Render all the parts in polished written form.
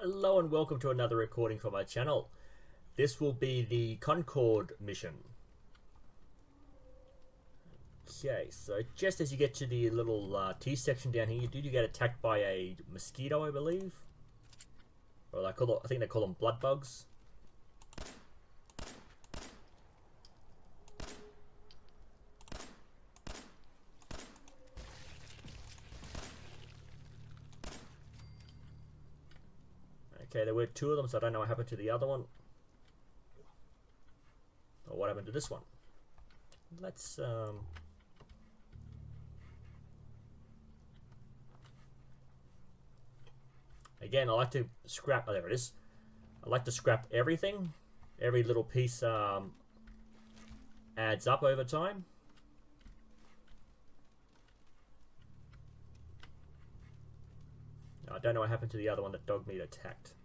Hello and welcome to another recording from my channel. This will be the Concord mission. Okay, so just as you get to the little T section down here, you get attacked by a mosquito, I believe. Or I think they call them blood bugs. Okay, there were two of them, so I don't know what happened to the other one. Or what happened to this one. Let's again, I like to scrap, oh there it is. I like to scrap everything. Every little piece adds up over time. I don't know what happened to the other one that Dogmeat attacked.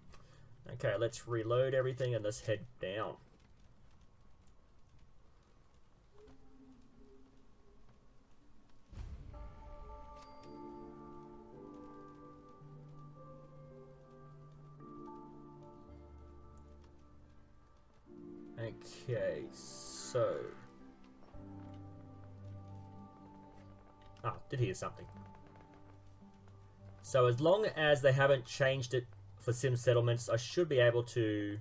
Okay, let's reload everything and let's head down. Okay, so... did hear something. So as long as they haven't changed it for sim settlements, I should be able to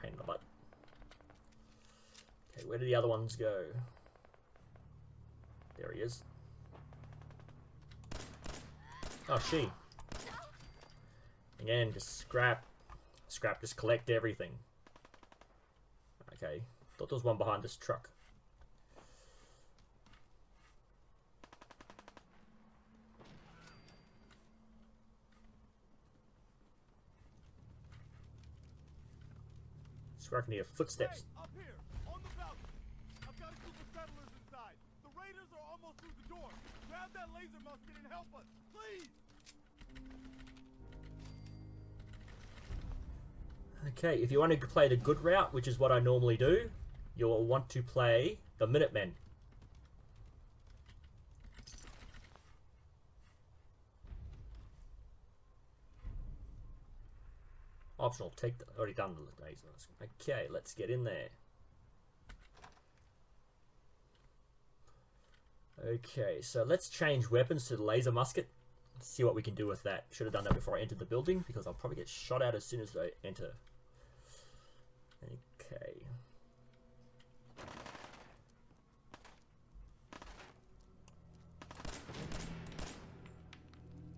pain in the butt. Okay, where did the other ones go? There he is. Oh, she. Again, just scrap, just collect everything. Okay, thought there was one behind this truck. Swear I can hear footsteps. Hey, up here, on the balcony. I've got a group of settlers inside. The raiders are almost through the door. Grab that laser musket and help us, please. Okay, if you want to play the good route, which is what I normally do, you'll want to play the Minutemen. Optional, already done the laser. Okay, let's get in there. Okay, so let's change weapons to the laser musket. See what we can do with that. Should have done that before I entered the building, because I'll probably get shot out as soon as I enter. Okay.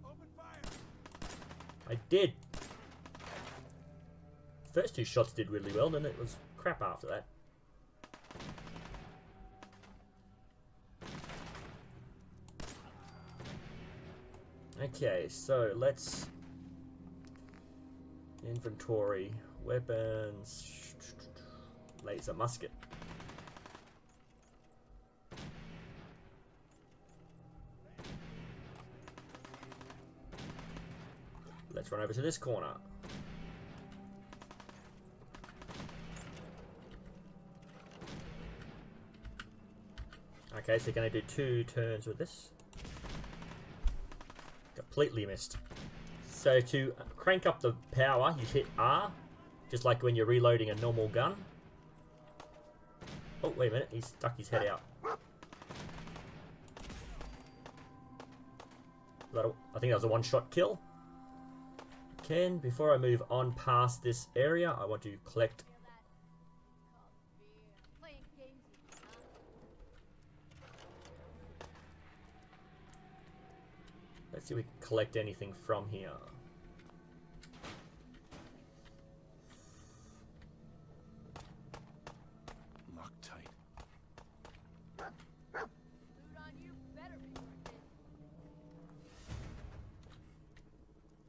Open fire. I did. First two shots did really well, then it was crap after that. Okay, so let's inventory, weapons, laser musket. Let's run over to this corner. Okay, so you're going to do 2 turns with this. Completely missed. So to crank up the power, you hit R, just like when you're reloading a normal gun. Oh, wait a minute, he's stuck his head out. I think that was a one-shot kill. Ken, before I move on past this area, I want to collect... Let's see if we can collect anything from here. Loctite.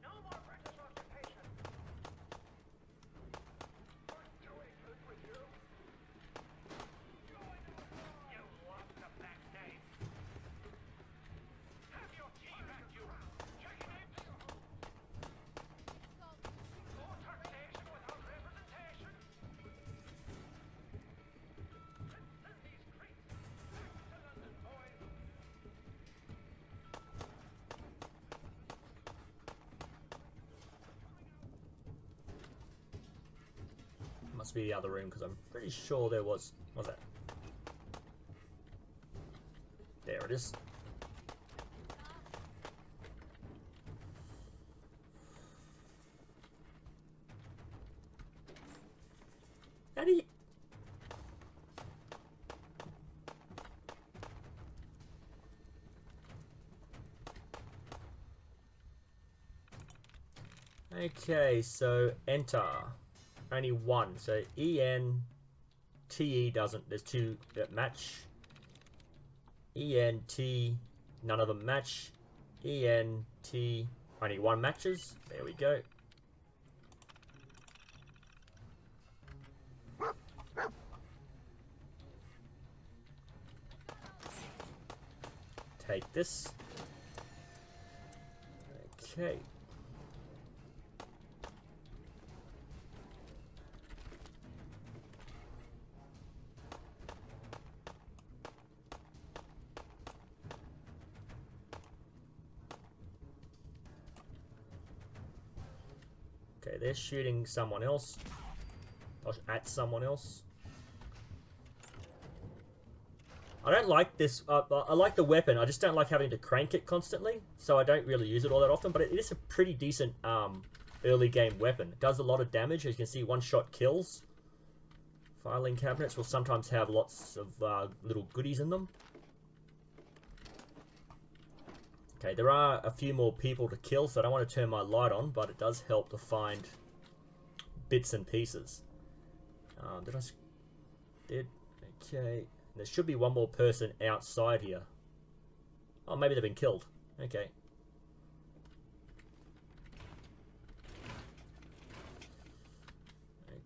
No more practice occupation. We're doing good with you. You lost the back name. Have your key back, you. Check it in. must be the other room because I'm pretty sure there was. What's that? There it is. How do you... Okay, so enter. Only one. So EN, TE doesn't. There's two that match. ENT, none of them match. ENT, only one matches. There we go. Take this. Okay. Okay, they're shooting someone else. Or at someone else. I don't like this. I like the weapon. I just don't like having to crank it constantly. So I don't really use it all that often. But it is a pretty decent early game weapon. It does a lot of damage. As you can see, one shot kills. Filing cabinets will sometimes have lots of little goodies in them. Okay, there are a few more people to kill, so I don't want to turn my light on, but it does help to find bits and pieces. Okay. There should be one more person outside here. Oh, maybe they've been killed. Okay.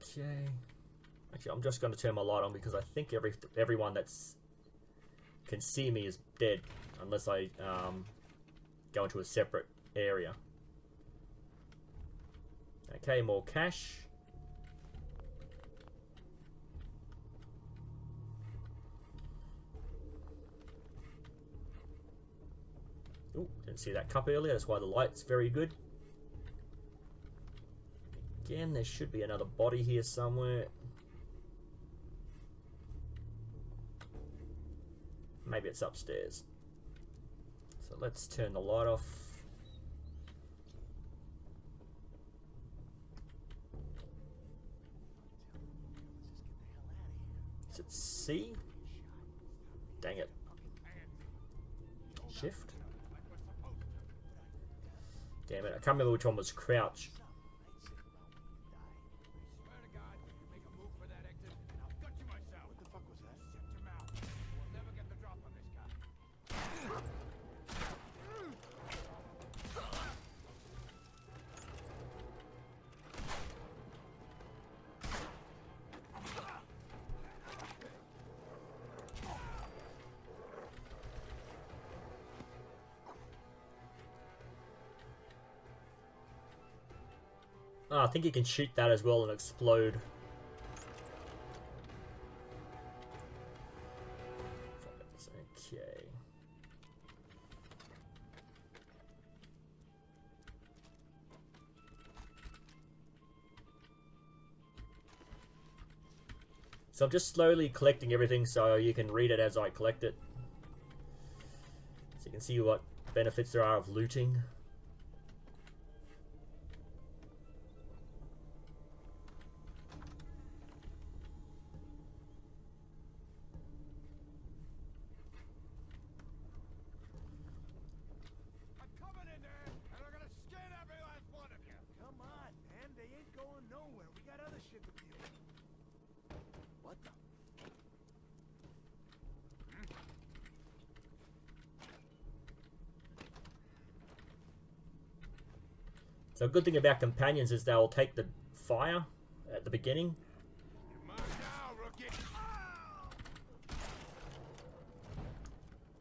Okay. Actually, I'm just going to turn my light on because I think everyone that's can see me is dead, unless I go into a separate area. Okay, more cash. Ooh, didn't see that cup earlier, that's why the light's very good. Again, there should be another body here somewhere. Maybe it's upstairs. So let's turn the light off. Is it C? Dang it. Shift? Damn it, I can't remember which one was crouch. Oh, I think you can shoot that as well and explode. Okay. So I'm just slowly collecting everything so you can read it as I collect it. So you can see what benefits there are of looting. So a good thing about companions is they'll take the fire at the beginning.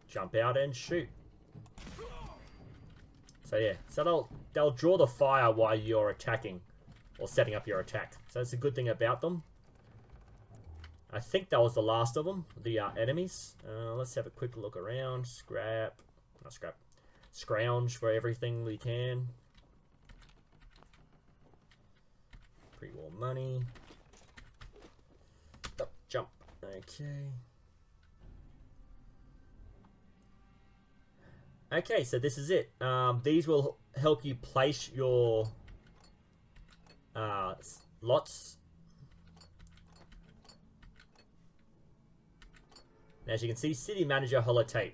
Jump out and shoot. So yeah, so they'll draw the fire while you're attacking or setting up your attack. So that's a good thing about them. I think that was the last of them, the enemies. Let's have a quick look around. Scrounge for everything we can. Pre-war money. Okay. Okay, so this is it. These will help you place your lots. And as you can see, City Manager holotape.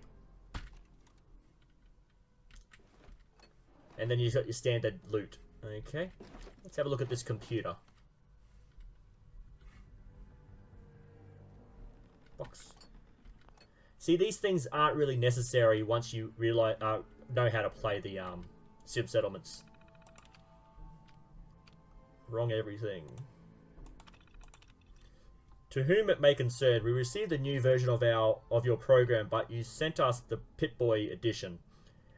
And then you've got your standard loot. Okay, let's have a look at this computer. Box. See, these things aren't really necessary once you realize know how to play the sim settlements. Wrong everything. To whom it may concern, we received a new version of your program, but you sent us the Pip-Boy edition.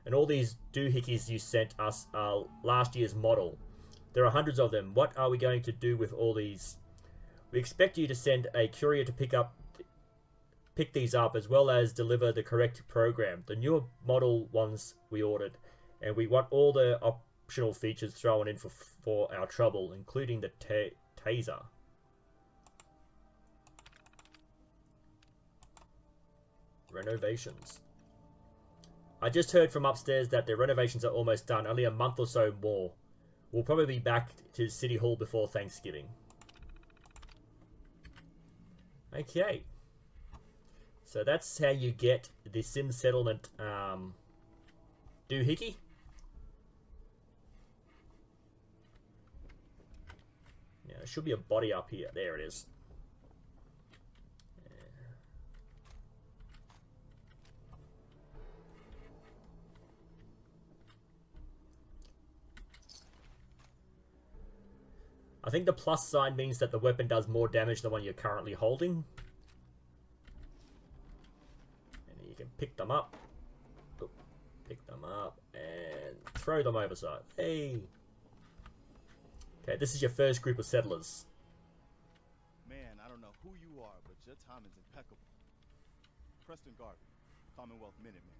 And all these doohickeys you sent us are last year's model. There are hundreds of them. What are we going to do with all these? We expect you to send a courier to pick these up, as well as deliver the correct program. The newer model ones we ordered, and we want all the optional features thrown in for our trouble, including the taser. Renovations. I just heard from upstairs that the renovations are almost done, only a month or so more. We'll probably be back to City Hall before Thanksgiving. Okay. So that's how you get the Sim Settlement doohickey. Yeah, there should be a body up here. There it is. I think the plus sign means that the weapon does more damage than one you're currently holding. And you can pick them up. Oop, pick them up and throw them overside. Hey! Okay, this is your first group of settlers. Man, I don't know who you are, but your timing's impeccable. Preston Garvey, Commonwealth Minutemen.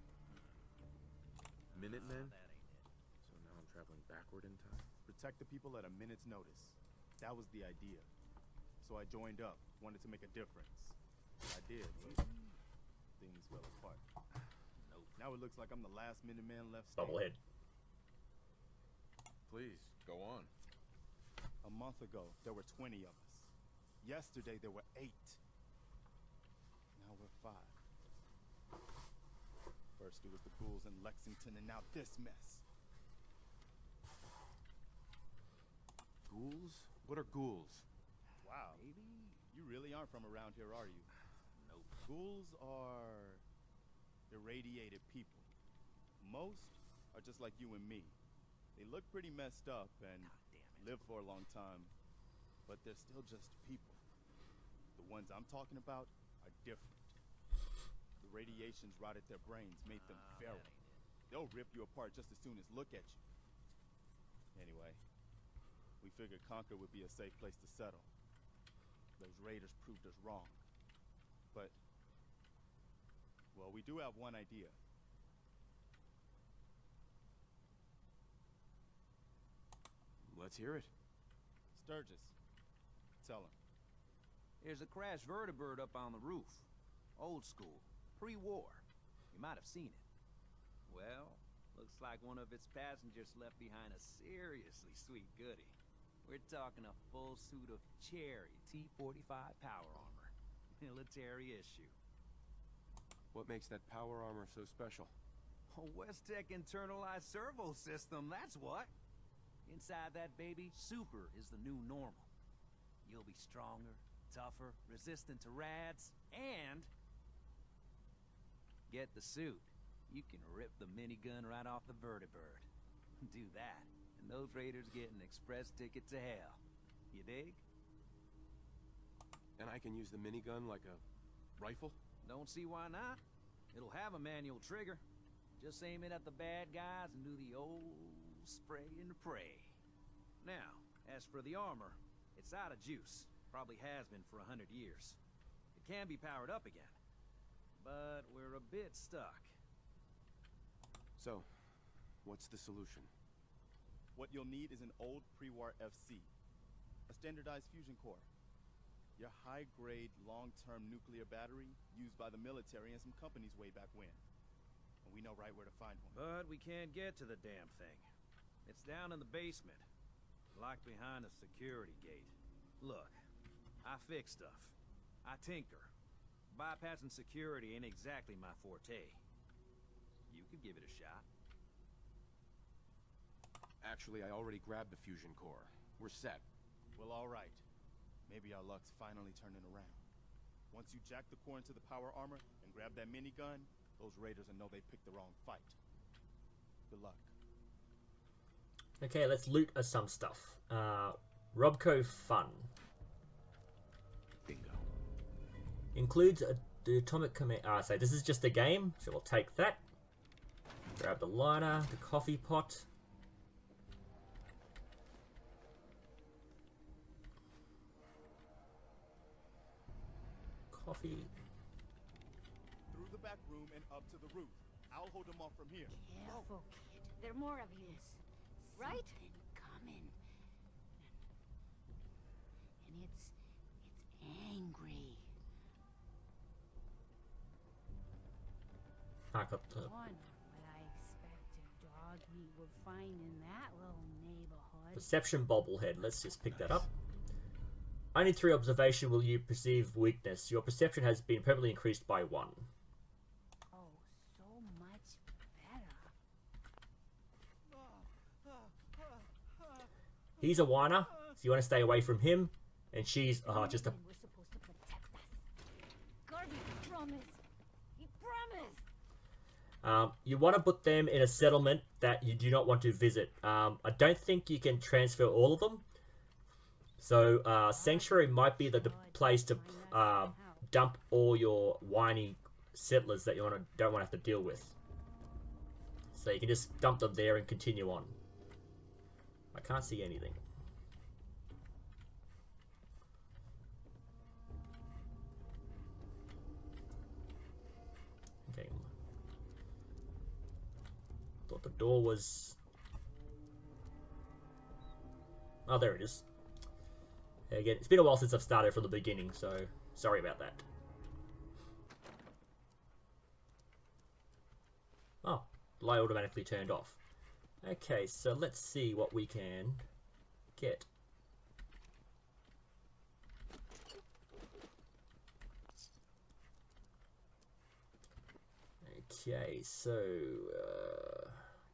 Minutemen? So now I'm traveling backward in time? Protect the people at a minute's notice. That was the idea. So I joined up, wanted to make a difference. I did, but things fell apart. Nope. Now it looks like I'm the last Minuteman left standing. Bubblehead. Please, go on. A month ago, there were 20 of us. Yesterday, there were 8. Now we're 5. First, it was the ghouls in Lexington, and now this mess. Ghouls? What are ghouls? Wow. Maybe you really aren't from around here, are you? Nope. Ghouls are irradiated people. Most are just like you and me. They look pretty messed up and live for a long time, but they're still just people. The ones I'm talking about are different. The radiations rotted their brains, made them feral. They'll rip you apart just as soon as look at you. Anyway, we figured Concord would be a safe place to settle. Those raiders proved us wrong. But, well, we do have one idea. Let's hear it. Sturgis, tell him. There's a crashed vertibird up on the roof. Old school. Pre-war. You might have seen it. Well, looks like one of its passengers left behind a seriously sweet goodie. We're talking a full suit of cherry T-45 power armor. Military issue. What makes that power armor so special? A West-Tech internalized servo system, that's what. Inside that baby, super is the new normal. You'll be stronger, tougher, resistant to rads, and... get the suit. You can rip the minigun right off the vertibird. Do that, and those raiders get an express ticket to hell. You dig? And I can use the minigun like a rifle? Don't see why not. It'll have a manual trigger. Just aim it at the bad guys and do the old spray and pray. Now, as for the armor, it's out of juice. Probably has been for 100 years. It can be powered up again. But we're a bit stuck. So, what's the solution? What you'll need is an old pre-war FC. A standardized fusion core. Your high-grade, long-term nuclear battery used by the military and some companies way back when. And we know right where to find one. But we can't get to the damn thing. It's down in the basement, locked behind a security gate. Look, I fix stuff. I tinker. Bypassing security ain't exactly my forte. You could give it a shot. Actually, I already grabbed the fusion core. We're set. Well, all right. Maybe our luck's finally turning around. Once you jack the core into the power armor and grab that minigun, those raiders will know they picked the wrong fight. Good luck. Okay, let's loot some stuff. Robco Fun. Bingo. Includes the atomic command. So this is just a game, so we'll take that. Grab the lighter, the coffee pot. Coffee. Through the back room and up to the roof. I'll hold them off from here. Careful, kid. There are more of you. Right? Something coming. And it's angry. I got the Wonder what I expected dog meat would find in that little neighborhood. perception bobblehead. Let's just pick that up. Only 3 observation will you perceive weakness. Your perception has been permanently increased by 1. Oh, so much better. He's a whiner, so you want to stay away from him. And she's just a... We're supposed to protect us. Garvey promised. He promised. You want to put them in a settlement that you do not want to visit. I don't think you can transfer all of them. So Sanctuary might be the place to dump all your whiny settlers that you don't want to have to deal with. So you can just dump them there and continue on. I can't see anything. Okay. Thought the door was... Oh, there it is. Again, it's been a while since I've started from the beginning, so sorry about that. Oh, light automatically turned off. Okay, so let's see what we can get. Okay, so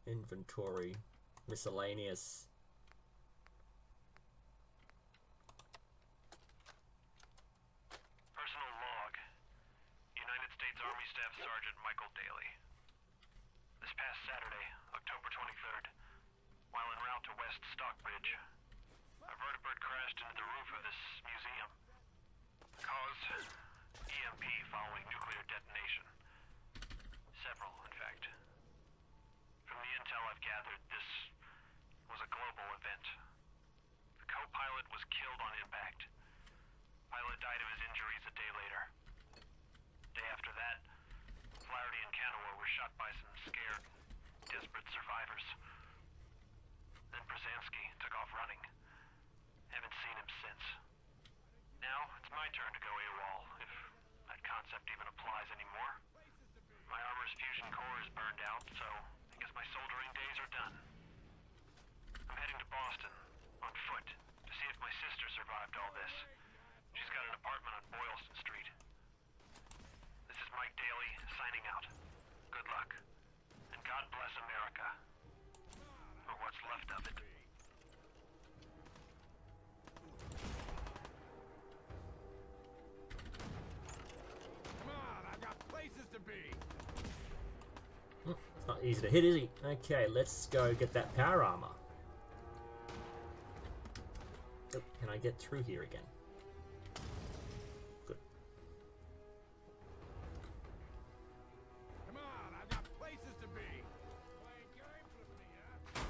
inventory, miscellaneous. Personal log. United States Army Staff Sergeant Michael Daly. This past Saturday, October 23rd, while en route to West Stockbridge, a vertibird crashed into the roof of this museum. Cause? EMP following nuclear detonation. Several, in fact. From the intel I've gathered, this was a global event. The co-pilot was killed on impact. Pilot died of his injuries a day later. Day after that, Flaherty and Canaway were shot by some scared, desperate survivors. Then Brzezinski took off running. Haven't seen him since. Now, it's my turn to go AWOL, if that concept even applies anymore. My armor's fusion core is burned out, so I guess my soldering days are done. I'm heading to Boston, on foot, to see if my sister survived all this. She's got an apartment on Boylston Street. This is Mike Daly, signing out. Good luck. And God bless America. Or what's left of it. Come on, I've got places to be. It's not easy to hit, is he? Okay, let's go get that power armor. Oh, can I get through here again? Good. Come on, I've got places to be. Playing games with me, huh?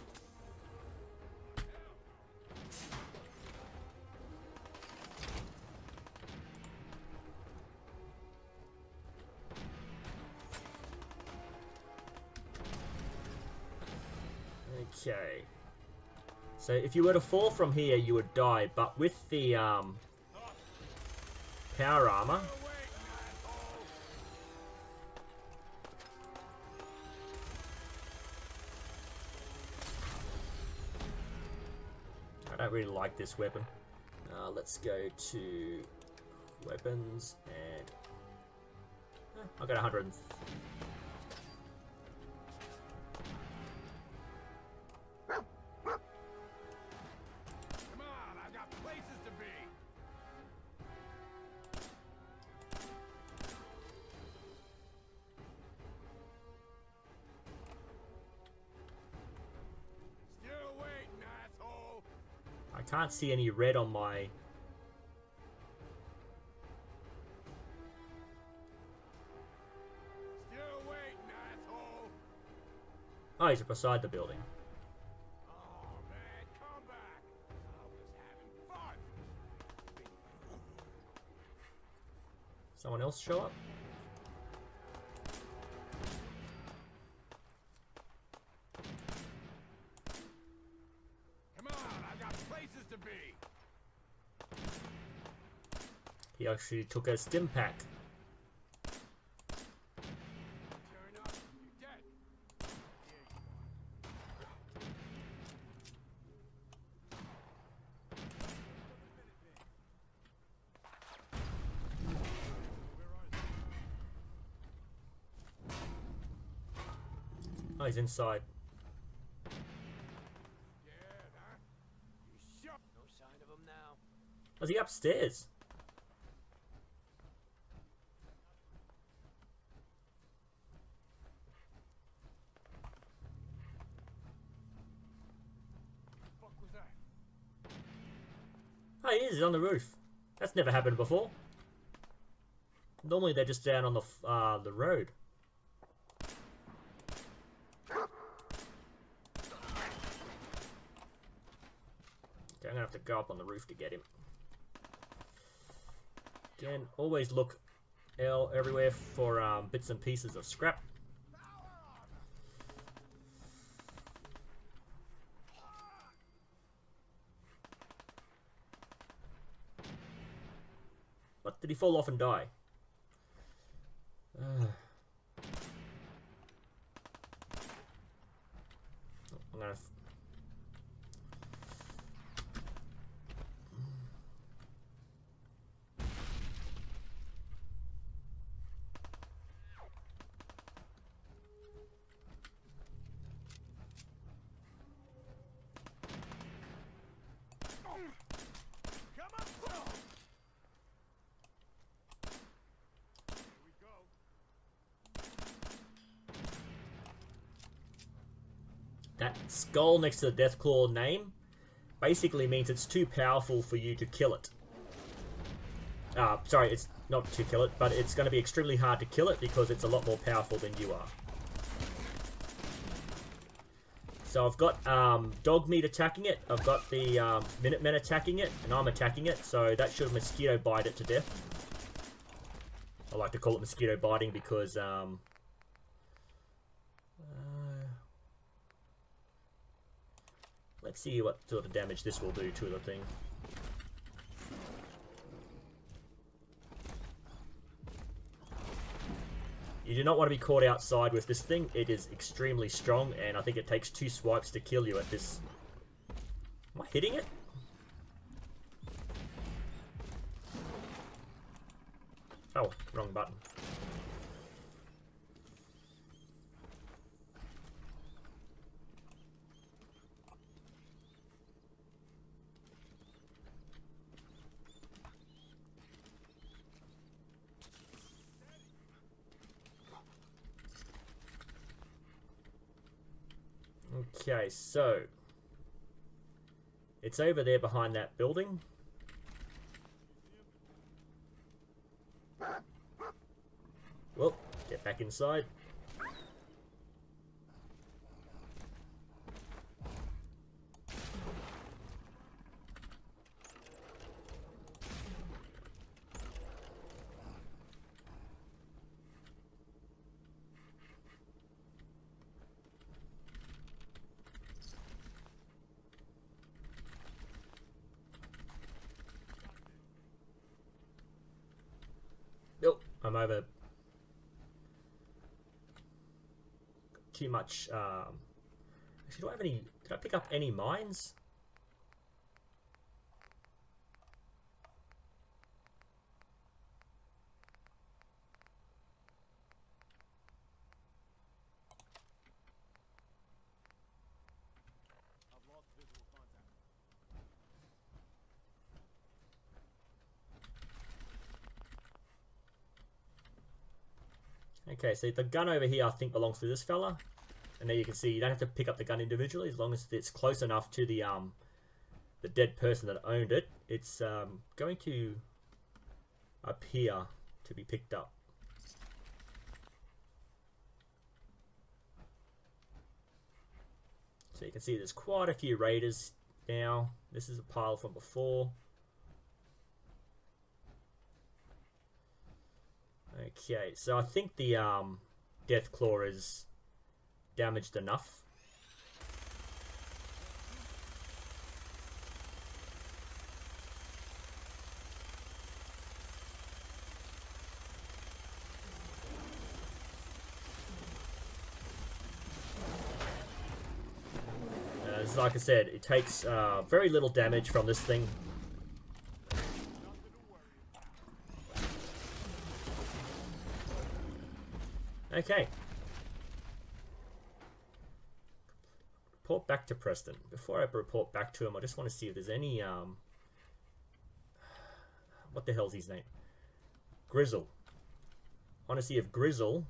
Okay. So if you were to fall from here, you would die, but with the power armor. I don't really like this weapon. Let's go to weapons and I got 100. Come on, I've got places to be. Still waiting, asshole. I can't see any red on my. Still waiting, asshole. Oh, he's beside the building. Oh man, come back. I was having fun. Someone else show up? Come on, I've got places to be. He actually took a stim pack. Turn up, you're dead. Oh, he's inside. Scared, huh? You shut. No sign of him now. Was he upstairs? Fuck was that? Oh, he is. He's on the roof. That's never happened before. Normally they're just down on the road. Okay, I'm gonna have to go up on the roof to get him. Again, always look everywhere for bits and pieces of scrap. What? Did he fall off and die? I'm gonna. Come on, bro. Here we go. That skull next to the Deathclaw name basically means it's too powerful for you to kill it. Sorry, it's not to kill it, but it's going to be extremely hard to kill it because it's a lot more powerful than you are. So I've got dog meat attacking it, I've got the Minutemen attacking it, and I'm attacking it, so that should mosquito bite it to death. I like to call it mosquito biting because let's see what sort of damage this will do to the thing. You do not want to be caught outside with this thing. It is extremely strong, and I think it takes 2 swipes to kill you at this. Am I hitting it? Oh, wrong button. Okay, so it's over there behind that building. Well, get back inside. I'm over too much. Actually, do I have any? Did I pick up any mines? I've lost visual contact. Okay, so the gun over here I think belongs to this fella. And there you can see you don't have to pick up the gun individually as long as it's close enough to the dead person that owned it. It's going to appear to be picked up. So you can see there's quite a few raiders now. This is a pile from before. Okay, so I think the death claw is damaged enough. Like I said, it takes very little damage from this thing. Okay. Report back to Preston. Before I report back to him, I just want to see if there's any what the hell's his name? Grizzle. I want to see if Grizzle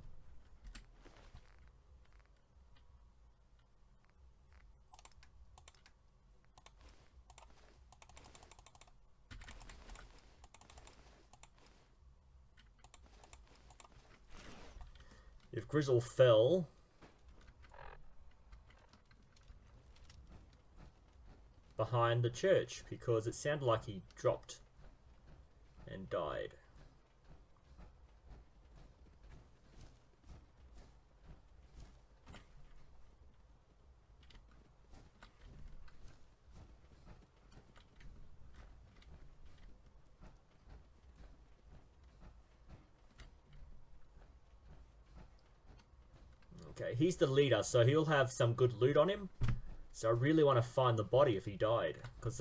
fell behind the church, because it sounded like he dropped and died. Okay, he's the leader, so he'll have some good loot on him. So I really want to find the body if he died, because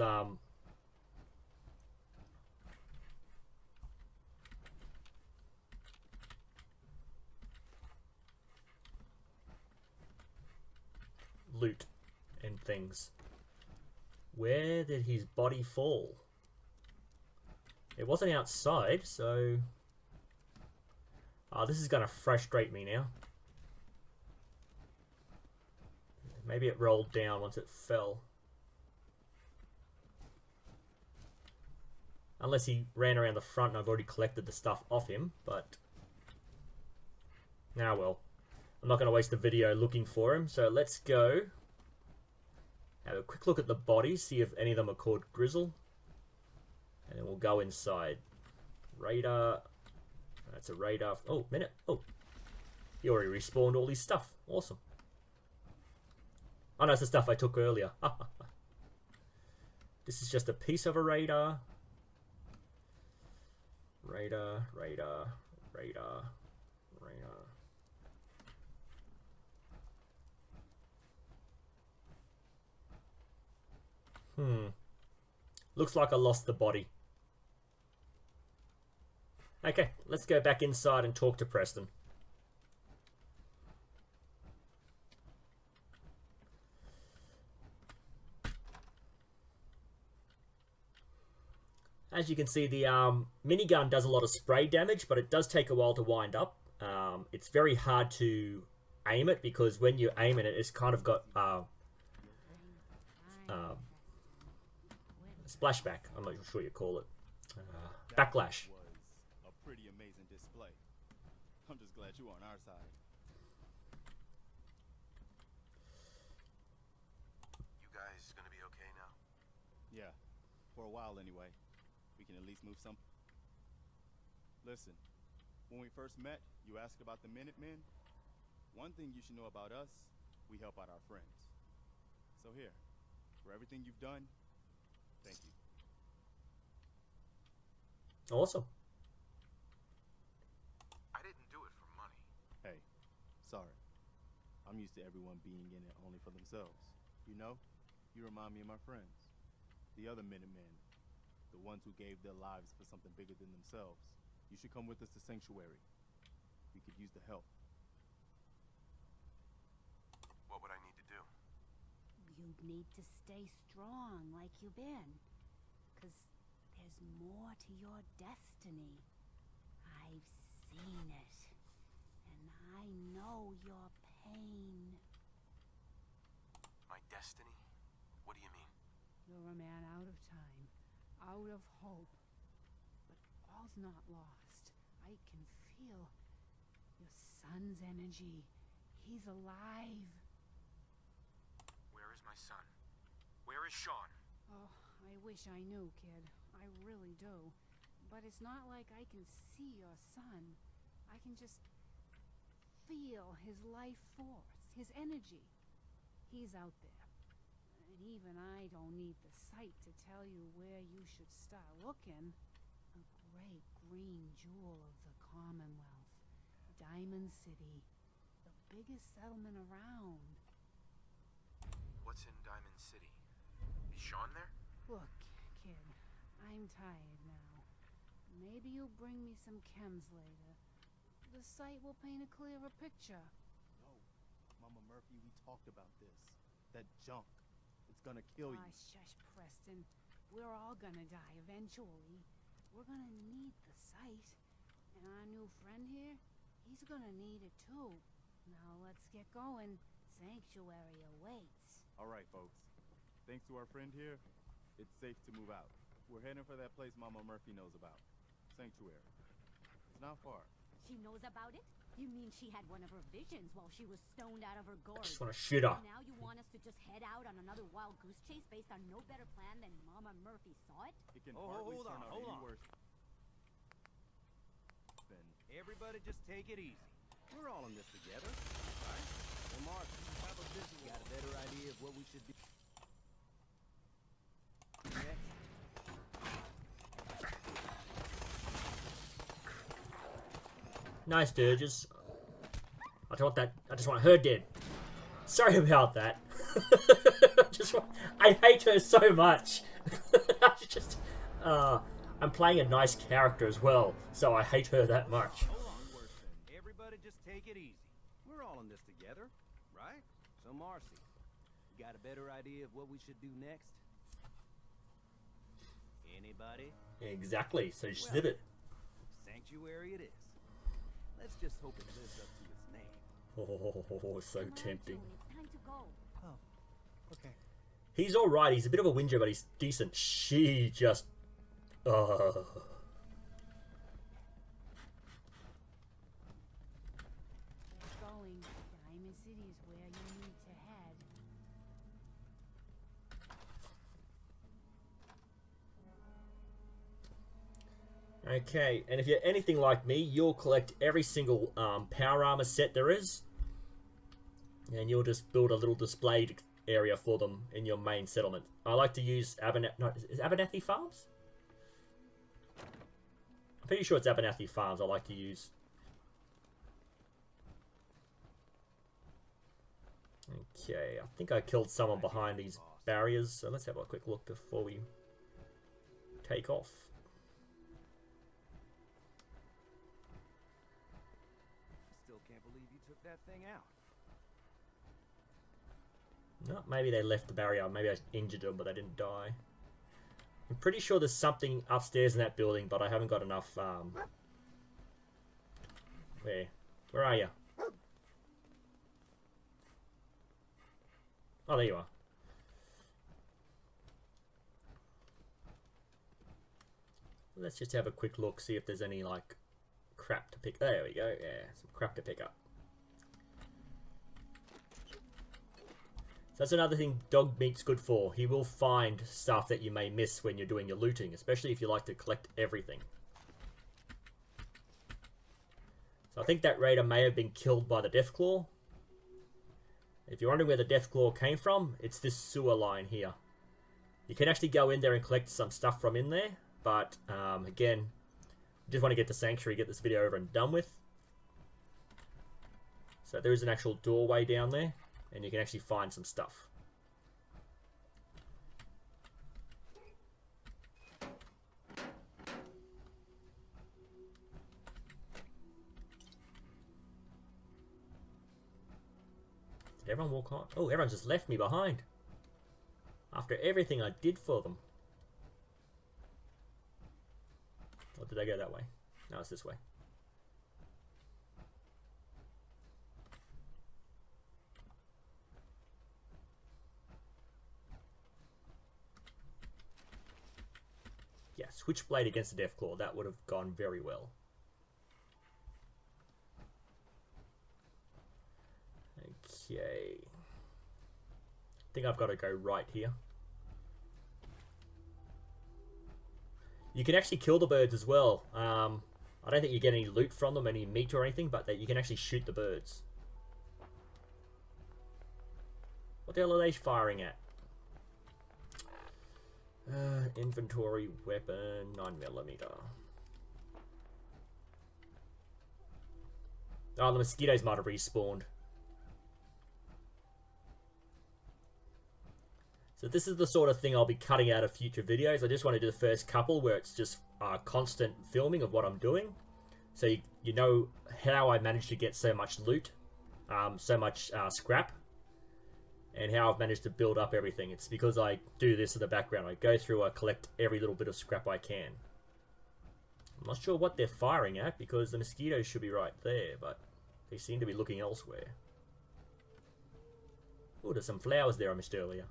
loot and things. Where did his body fall? It wasn't outside, so this is gonna frustrate me now. Maybe it rolled down once it fell. Unless he ran around the front and I've already collected the stuff off him, but now well. I'm not going to waste the video looking for him, so let's go have a quick look at the bodies, see if any of them are called Grizzle. And then we'll go inside. Radar. That's a radar. Oh, minute. Oh. He already respawned all his stuff. Awesome. Oh, no, it's the stuff I took earlier. This is just a piece of a radar. Radar, radar, radar, radar. Looks like I lost the body. Okay, let's go back inside and talk to Preston. As you can see, the minigun does a lot of spray damage, but it does take a while to wind up. It's very hard to aim it, because when you aim it, it's kind of got splashback. I'm not sure you call it. Backlash. Was a pretty amazing display. I'm just glad you're on our side. You guys gonna be okay now? Yeah, for a while anyway. We can at least move some. Listen, when we first met, you asked about the Minutemen. One thing you should know about us, we help out our friends. So here, for everything you've done, thank you. Awesome. I'm used to everyone being in it only for themselves. You know, you remind me of my friends. The other Minutemen. The ones who gave their lives for something bigger than themselves. You should come with us to Sanctuary. We could use the help. What would I need to do? You need to stay strong like you've been. 'Cause there's more to your destiny. I've seen it. And I know your pain. My destiny? What do you mean? You're a man out of time, out of hope. But all's not lost. I can feel your son's energy. He's alive. Where is my son? Where is Sean? Oh, I wish I knew, kid. I really do. But it's not like I can see your son. I can just feel his life force, his energy. He's out there. And even I don't need the sight to tell you where you should start looking. A great green jewel of the Commonwealth. Diamond City. The biggest settlement around. What's in Diamond City? Is Sean there? Look, kid, I'm tired now. Maybe you'll bring me some chems later. The sight will paint a clearer picture. No, Mama Murphy, we talked about this. That junk. It's gonna kill you. Ah, shush, Preston. We're all gonna die eventually. We're gonna need the sight. And our new friend here, he's gonna need it too. Now let's get going. Sanctuary awaits. All right, folks. Thanks to our friend here, it's safe to move out. We're heading for that place Mama Murphy knows about. Sanctuary. It's not far. She knows about it? You mean she had one of her visions while she was stoned out of her I gourd? just want to shoot her. Now you want us to just head out on another wild goose chase based on no better plan than Mama Murphy saw it? It can Oh, hardly hold turn on, out hold any on. worse. Then Everybody just take it easy. We're all in this together, right? Well, Mark, you have a visual. Got a better idea of what we should do next? Nice, Dirges. I just want her dead. Sorry about that. I hate her so much. I'm playing a nice character as well, so I hate her that much. Hold on, Worston. Everybody just take it easy. We're all in this together, right? So, Marcy, you got a better idea of what we should do next? Anybody? Exactly, so she did it. Sanctuary it is. Let's just hope it lives up to its name. Oh, so Come on, tempting. June, it's time to go. Oh, okay. He's alright, he's a bit of a whinger, but he's decent. She just... Get going. Diamond City is where you need to head. Okay, and if you're anything like me, you'll collect every single power armor set there is. And you'll just build a little displayed area for them in your main settlement. I like to use is Abernathy Farms? I'm pretty sure it's Abernathy Farms I like to use. Okay, I think I killed someone behind these barriers, so let's have a quick look before we take off. Still can't believe you took that thing out. No, maybe they left the barrier. Maybe I injured them, but they didn't die. I'm pretty sure there's something upstairs in that building, but I haven't got enough, Where are you? Oh, there you are. Let's just have a quick look, see if there's any, like, crap to pick. There we go, yeah, some crap to pick up. So that's another thing dog meat's good for. He will find stuff that you may miss when you're doing your looting, especially if you like to collect everything. So I think that raider may have been killed by the Deathclaw. If you're wondering where the Deathclaw came from, it's this sewer line here. You can actually go in there and collect some stuff from in there, but again, just want to get to Sanctuary, get this video over and done with. So there is an actual doorway down there, and you can actually find some stuff. Did everyone walk on? Oh, everyone just left me behind. After everything I did for them. Or did they go that way? No, it's this way. Yeah, Switchblade against the Deathclaw. That would have gone very well. Okay. I think I've got to go right here. You can actually kill the birds as well. I don't think you get any loot from them, any meat or anything, but that you can actually shoot the birds. What the hell are they firing at? Inventory, weapon, 9mm. Oh, the mosquitoes might have respawned. So this is the sort of thing I'll be cutting out of future videos. I just want to do the first couple where it's just constant filming of what I'm doing. So you know how I managed to get so much loot, so much scrap, and how I've managed to build up everything. It's because I do this in the background. I go through, I collect every little bit of scrap I can. I'm not sure what they're firing at because the mosquitoes should be right there, but they seem to be looking elsewhere. Oh, there's some flowers there I missed earlier.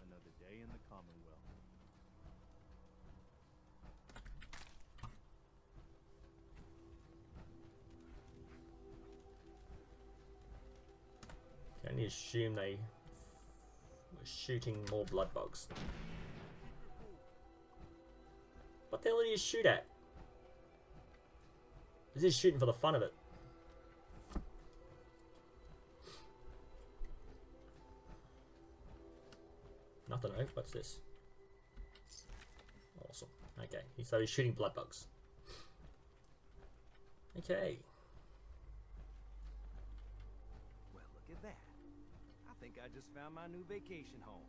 Another day in the Commonwealth. I only assume they were shooting more blood bugs. What the hell did you shoot at? Is this shooting for the fun of it? Nothing. Oh, what's this? Awesome. Okay, so he's shooting blood bugs. Okay. Well, look at that. I think I just found my new vacation home.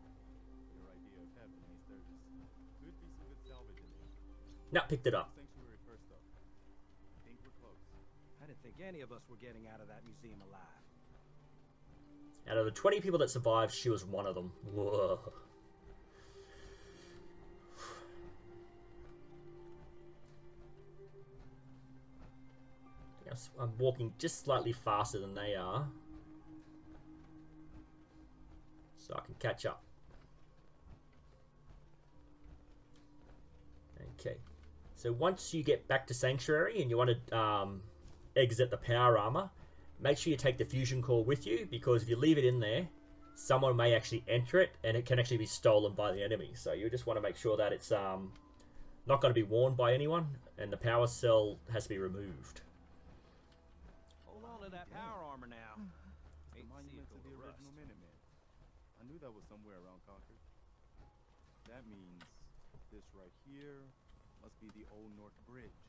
Your idea of heaven, Ace Sturgis. Could be some good salvage in there. Now picked it up. Sanctuary first, though. I think we're close. I didn't think any of us were getting out of that museum alive. Out of the 20 people that survived, she was one of them. Whoa. Yes, I'm walking just slightly faster than they are, so I can catch up. Okay, so once you get back to Sanctuary and you want to exit the power armor, make sure you take the fusion core with you, because if you leave it in there, someone may actually enter it and it can actually be stolen by the enemy. So you just want to make sure that it's not going to be worn by anyone, and the power cell has to be removed. Hold on to that power armor now. The Hate to see it monument go to the to rust. original Minuteman. I knew that was somewhere around Concord. That means this right here must be the Old North Bridge,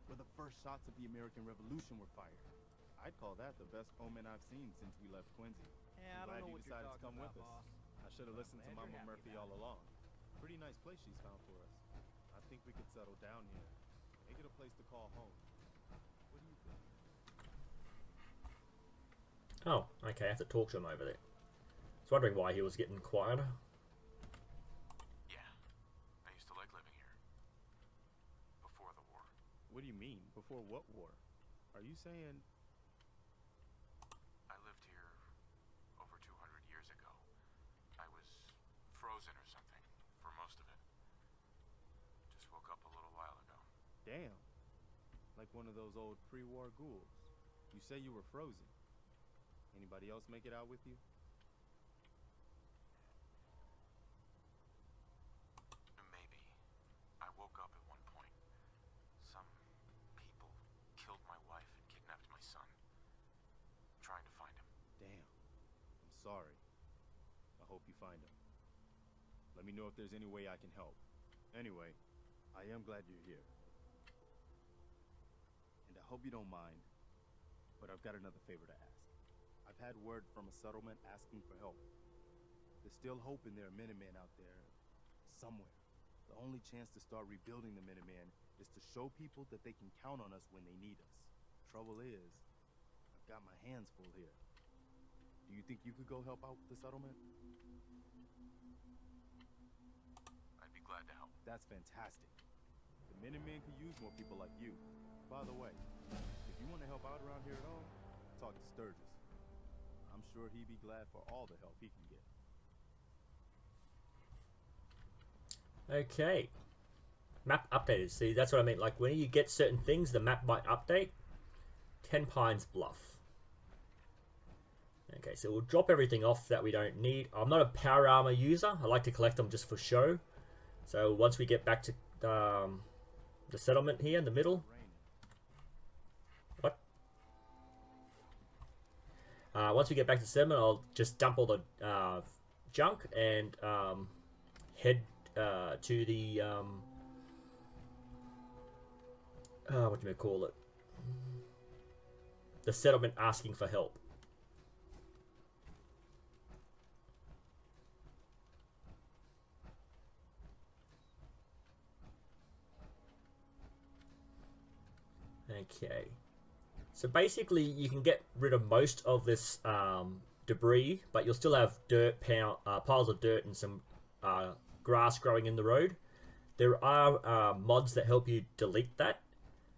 where the first shots of the American Revolution were fired. I'd call that the best omen I've seen since we left Quincy. Yeah, I I'm don't glad know you what you're decided to talking come about, with us. boss. I should have listened to Glad you're Mama happy Murphy about all it. along. Pretty nice place she's found for us. I think we could settle down here. Make it a place to call home. What do you think? Oh, okay, I have to talk to him over there. I was wondering why he was getting quieter. Yeah. I used to like living here. Before the war. What do you mean? Before what war? Are you saying... I lived here over 200 years ago. I was frozen or something for most of it. Just woke up a little while ago. Damn. Like one of those old pre-war ghouls. You say you were frozen. Anybody else make it out with you? Maybe. I woke up at one point. Some people killed my wife and kidnapped my son. I'm trying to find him. Damn. I'm sorry. I hope you find him. Let me know if there's any way I can help. Anyway, I am glad you're here. And I hope you don't mind, but I've got another favor to ask. I've had word from a settlement asking for help. There's still hope in there are Minutemen out there, somewhere. The only chance to start rebuilding the Minutemen is to show people that they can count on us when they need us. Trouble is, I've got my hands full here. Do you think you could go help out the settlement? I'd be glad to help. That's fantastic. The Minutemen could use more people like you. By the way, if you want to help out around here at all, talk to Sturgis. I'm sure he'd be glad for all the help he can get. Okay. Map updated. See, that's what I mean. Like, when you get certain things, the map might update. 10 Pines Bluff. Okay, so we'll drop everything off that we don't need. I'm not a power armor user. I like to collect them just for show. So once we get back to the settlement here in the middle. What? Once we get back to the settlement, I'll just dump all the junk and head to the what do you call it? The settlement asking for help. Okay, so basically you can get rid of most of this debris, but you'll still have dirt, piles of dirt and some grass growing in the road. There are mods that help you delete that.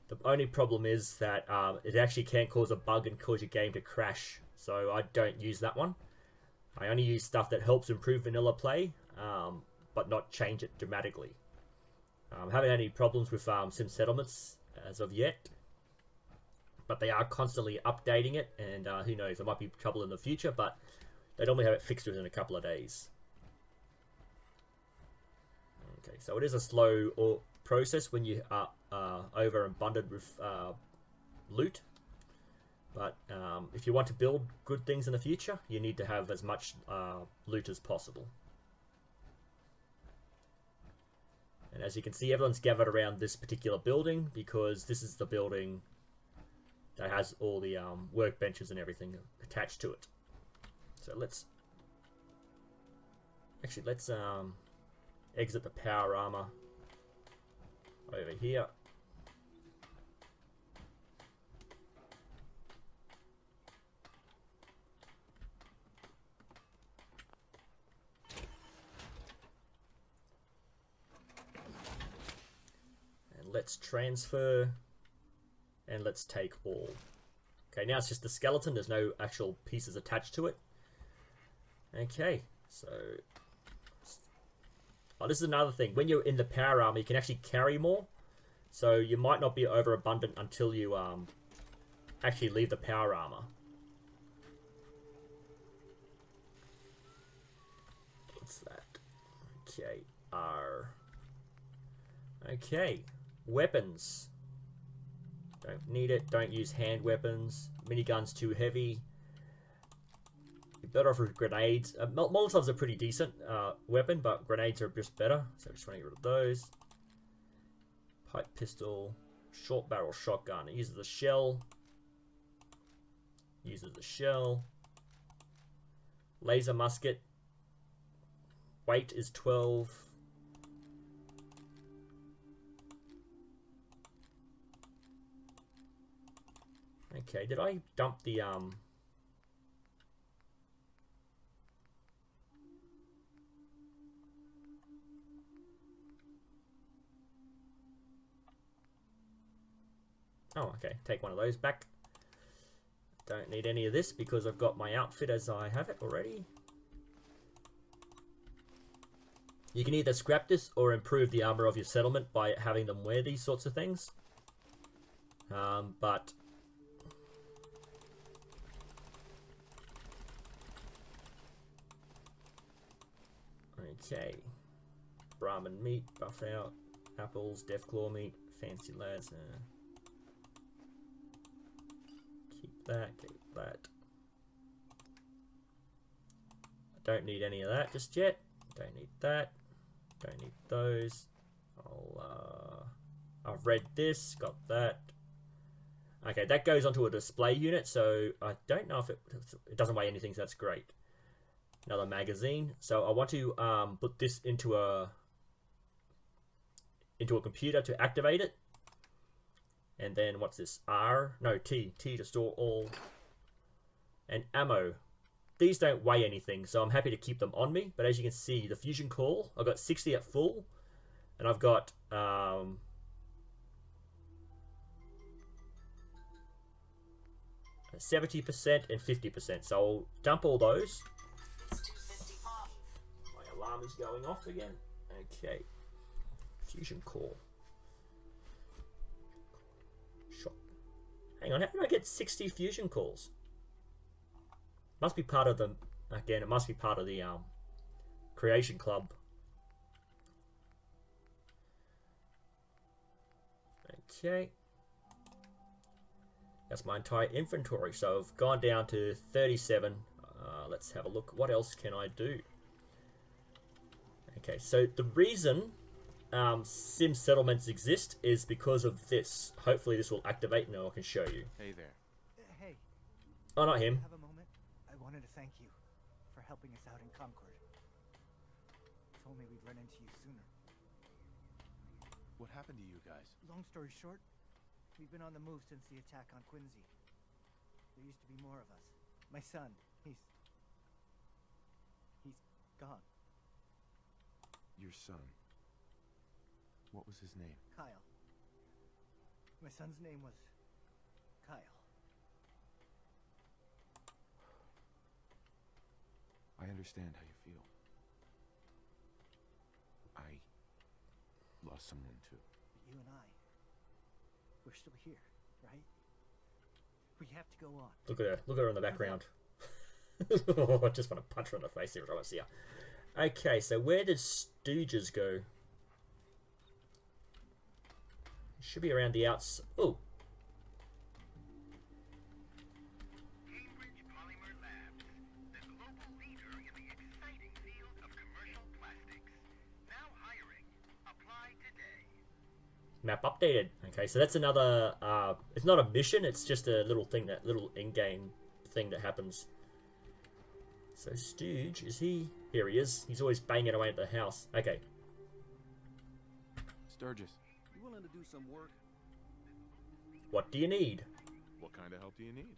The only problem is that it actually can cause a bug and cause your game to crash, so I don't use that one. I only use stuff that helps improve vanilla play, but not change it dramatically. Haven't had any problems with Sim Settlements as of yet, but they are constantly updating it, and who knows, there might be trouble in the future, but they normally have it fixed within a couple of days. Okay, so it is a slow process when you are overabundant with loot, but if you want to build good things in the future, you need to have as much loot as possible. And as you can see, everyone's gathered around this particular building because this is the building that has all the workbenches and everything attached to it. So let's exit the power armor over here. And let's transfer, and let's take all. Okay, now it's just the skeleton, there's no actual pieces attached to it. Okay, so this is another thing. When you're in the power armor, you can actually carry more. So you might not be overabundant until you actually leave the power armor. What's that? Okay, R. Okay, weapons. Don't need it. Don't use hand weapons. Minigun's too heavy. You're better off with grenades. Molotovs are pretty decent weapon, but grenades are just better. So just want to get rid of those. Pipe pistol. Short barrel shotgun. It uses the shell. Uses the shell. Laser musket. Weight is 12. Okay, did I dump the oh, okay, take one of those back. Don't need any of this because I've got my outfit as I have it already. You can either scrap this or improve the armor of your settlement by having them wear these sorts of things. But okay, Brahmin meat, buff out, apples, deathclaw meat, fancy lads. Keep that. I don't need any of that just yet. Don't need that. Don't need those. I've read this, got that. Okay, that goes onto a display unit, so I don't know if it doesn't weigh anything, so that's great. Another magazine. So I want to put this into a computer to activate it. And then what's this? T to store all. And ammo. These don't weigh anything, so I'm happy to keep them on me. But as you can see, the fusion core, I've got 60 at full, and I've got 70% and 50%. So I'll dump all those. My alarm is going off again. Okay. Fusion core. Shot. Hang on, how did I get 60 fusion cores? Must be part of the, again, it must be part of the creation club. Okay. That's my entire inventory. So I've gone down to 37. Let's have a look. What else can I do? Okay, so the reason sim settlements exist is because of this. Hopefully this will activate and I can show you. Hey there. Hey. Oh, not him. Have a moment? I wanted to thank you for helping us out in Concord. Told me we'd run into you sooner. What happened to you guys? Long story short, we've been on the move since the attack on Quincy. There used to be more of us. My son, he's gone. Your son. What was his name? Kyle. My son's name was Kyle. I understand how you feel. I lost someone too. But you and I, we're still here, right? We have to go on. Look at her. Look at her in the background. I just want to punch her in the face every time I see her. Okay, so where did Stooges go? Should be around the outs. Oh. Cambridge Polymer Labs, the global leader in the exciting field of commercial plastics. Now hiring. Apply today. Map updated. Okay, so that's another. It's not a mission. It's just a little thing, that little in-game thing that happens. So Stooge, is he? Here he is. He's always banging away at the house. Okay. Sturgis. You willing to do some work? What do you need? What kind of help do you need?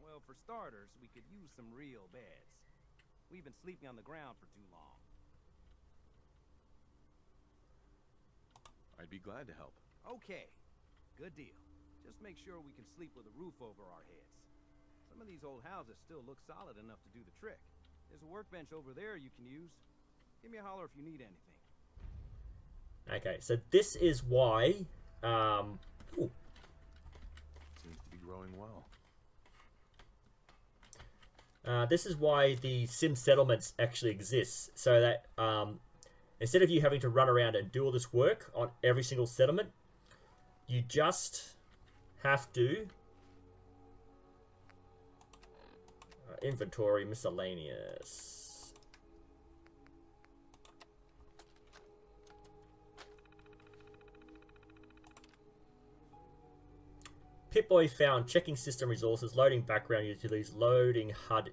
Well, for starters, we could use some real beds. We've been sleeping on the ground for too long. I'd be glad to help. Okay, good deal. Just make sure we can sleep with a roof over our heads. Some of these old houses still look solid enough to do the trick. There's a workbench over there you can use. Give me a holler if you need anything. Okay, so this is why. Ooh, Seems to be growing well. this is why the sim settlements actually exist, so that instead of you having to run around and do all this work on every single settlement, you just have to inventory miscellaneous. Pip-Boy found checking system resources, loading background utilities, loading HUD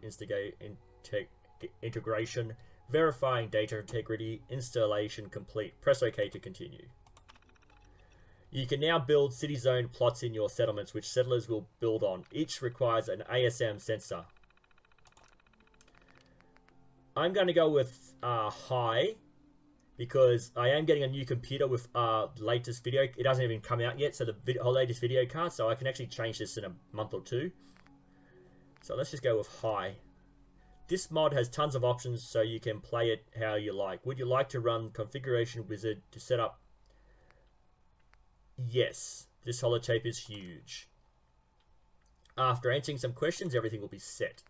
integration, verifying data integrity, installation complete. Press OK to continue. You can now build city zone plots in your settlements, which settlers will build on. Each requires an ASM sensor. I'm going to go with high, because I am getting a new computer with latest video. It hasn't even come out yet, so the latest video card, so I can actually change this in a month or two. So let's just go with high. This mod has tons of options, so you can play it how you like. Would you like to run Configuration Wizard to set up? Yes, this holotape is huge. After answering some questions, everything will be set.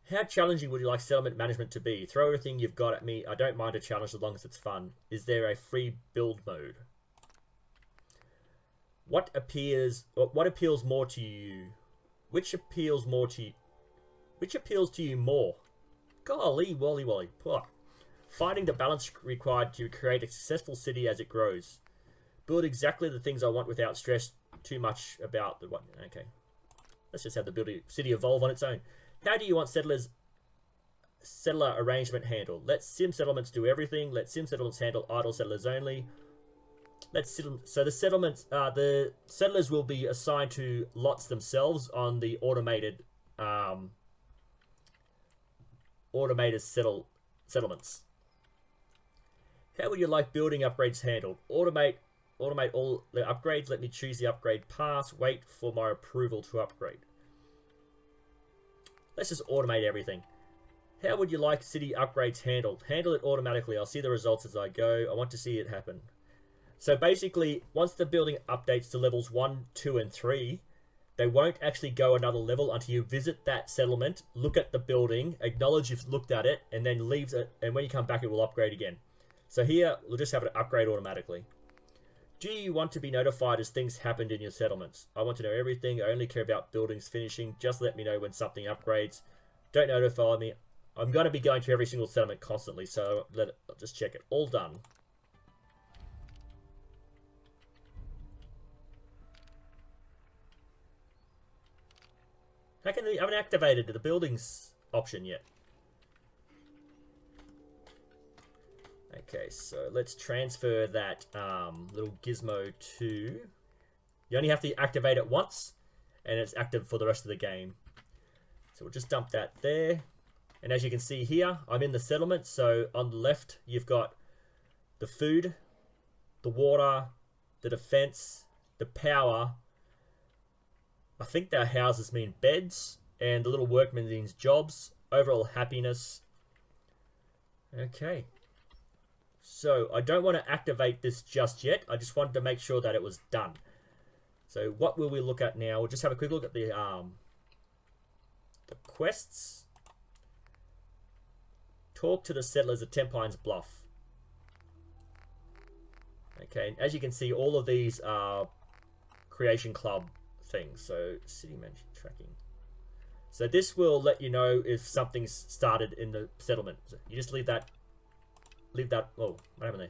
How challenging would you like settlement management to be? Throw everything you've got at me. I don't mind a challenge as long as it's fun. Is there a free build mode? What appeals more to you? Which appeals more to you? Which appeals to you more? Golly, wolly, wolly. Finding the balance required to create a successful city as it grows. Build exactly the things I want without stress too much about the what. Okay. Let's just have the city evolve on its own. How do you want settler arrangement handled? Let sim settlements do everything. Let sim settlements handle idle settlers only. So the settlers will be assigned to lots themselves on the automated settlements. How would you like building upgrades handled? Automate all the upgrades. Let me choose the upgrade path. Wait for my approval to upgrade. Let's just automate everything. How would you like city upgrades handled? Handle it automatically. I'll see the results as I go. I want to see it happen. So basically, once the building updates to levels 1, 2, and 3, they won't actually go another level until you visit that settlement, look at the building, acknowledge you've looked at it, and then leaves it, and when you come back it will upgrade again. So here, we'll just have it upgrade automatically. Do you want to be notified as things happened in your settlements? I want to know everything. I only care about buildings finishing. Just let me know when something upgrades. Don't notify me. I'm going to be going to every single settlement constantly, so I'll just check it. All done. How can I haven't activated the buildings option yet? Okay, so let's transfer that little gizmo to... You only have to activate it once, and it's active for the rest of the game. So we'll just dump that there. And as you can see here, I'm in the settlement, so on the left you've got the food, the water, the defense, the power. I think their houses mean beds, and the little workman means jobs, overall happiness. Okay. So I don't want to activate this just yet. I just wanted to make sure that it was done. So what will we look at now? We'll just have a quick look at the quests. Talk to the settlers at 10 Pines Bluff. Okay, and as you can see, all of these are Creation Club things. So city management tracking. So this will let you know if something's started in the settlement. So you just leave that. Oh, what happened there?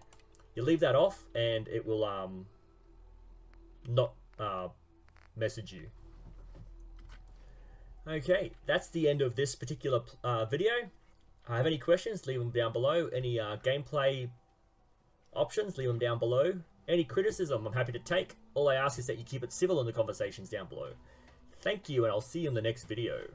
You leave that off, and it will not message you. Okay, that's the end of this particular video. Have any questions? Leave them down below. Any gameplay options? Leave them down below. Any criticism? I'm happy to take. All I ask is that you keep it civil in the conversations down below. Thank you, and I'll see you in the next video.